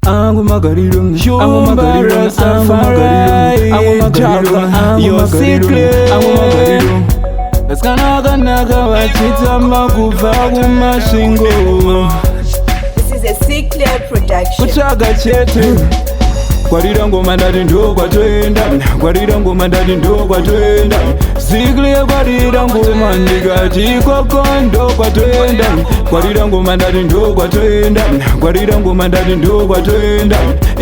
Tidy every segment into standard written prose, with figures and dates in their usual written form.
Ngoma garirung, Ngoma garirung, Ngoma garirung, yo Ceeklear. Ngoma garirung. Eskanaka wachitamba kubva kumasvingo. This is a Ceeklear production. Kutsvaga chete. Kwarira ngoma ndati ndo kwatoenda, kwarira ngoma ndati ndo kwatoenda. Ceeklear kwarira ngoma ndikati koko ndo kwatoenda. Kwarira ngoma ndati ndo kwatoenda, kwarira ngoma ndati ndo kwatoenda.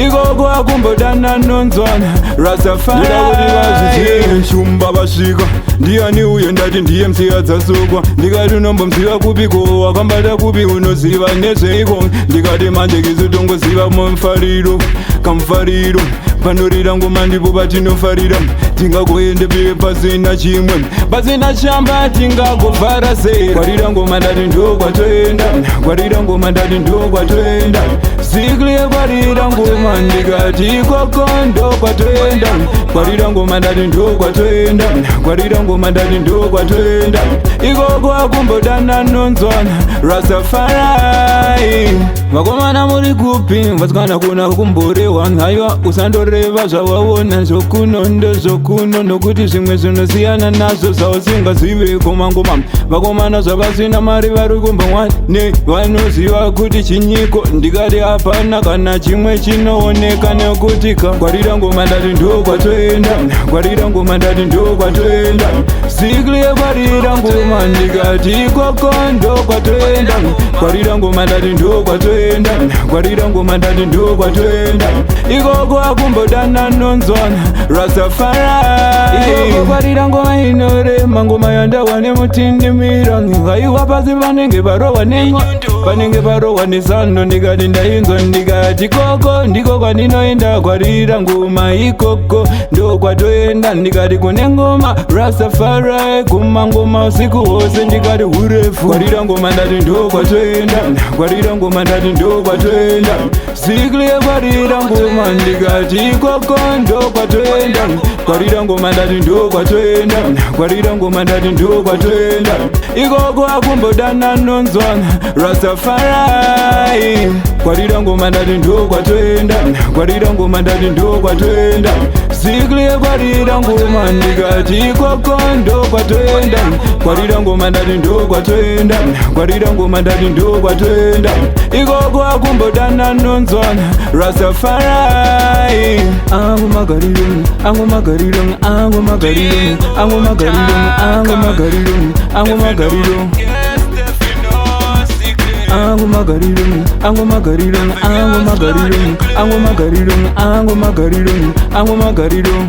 Ikoko akumbodana nonzwana Rastafari. Ndida kuti vaziziye shumba vasvika. Ndiani uyo ndati ndiye msiya dzasukwa. Ndikati unombomziva kupiko, wakambata kupi unoziva nezveiko. Ndikati manje kizotongoziva mufariro kamfariro panorira ngoma ndipo patinofarira. Tingagoende pie pasina chimwe, pasina chamba tingagovhara sei. Kwarira ngoma ndati ndo kwatoenda, kwarira ngoma ndati ndo kwatoenda. Ceeklear kwarira ngoma ndikati koko ndo kwatoenda. Kwarira ngoma ndati ndo kwatoenda, kwarira ngoma ndati ndo kwatoenda. Ikoko akumbodana nonzwana Rastafari. Vakomana muri kupi, vasikana kuna kumborewa. Haiwa usandoreva zvawawona zvokuno ndezvokuno, nokuti zvimwe zvinosiyana nazvo zvausingazive komangoma. Vakomana zvavasina mari vari kumbomwa ne vanoziva kuti chinyiko. Ndikati hapana kana chimwe chinooneka nekuti kwarira ngoma ndati ndo kwatoenda, kwarira ngoma ndati ndo kwatoenda. Ceeklear kwarira ngoma ndikati koko ndo kwatoenda. Kwarira ngoma ndati ndo kwatoenda, kwarira ngoma ndati ndo kwatoenda. Ikoko akumbodana nonzwana Rastafari. Ikoko kwarira ngoma inorema, ngoma yandawa nemutindimira. Haiwa pasi panenge varohwa nen'wa, panenge varohwa nesando. Ndikati ndainzwa ndikati koko ndiko kwandinoenda. Kwarira ngoma ikoko ndo kwatoenda. Ndikati kune ngoma Rastafari, kuma ngoma usiku hwose ndikati hurefu. Kwarira ngoma ndati ndo kwatoenda, kwarira ngoma ndati ndo kwatoenda. Ceeklear kwarira ngoma ndikati koko ndo kwatoenda. Kwarira ngoma ndati ndo kwatoenda, kwarira ngoma ndati ndo kwatoenda. Ikoko akumbodana nonzwana Rastafari. Kwarira ngoma ndati ndo kwatoenda, kwarira ngoma ndati ndo kwatoenda. Ceeklear kwarira ngoma ndikati koko ndo kwatoenda. Kwarira ngoma ndati ndo kwatoenda, kwarira ngoma ndati ndo kwatoenda. Ikoko akumbodana nonzwana Rastafari. Ngoma garirung, ngoma garirung, ngoma garirung, ngoma garirung, ngoma garirung, ngoma garirung. Ngoma garirung, ngoma garirung, ngoma garirung, ngoma garirung, ngoma garirung, ngoma garirung.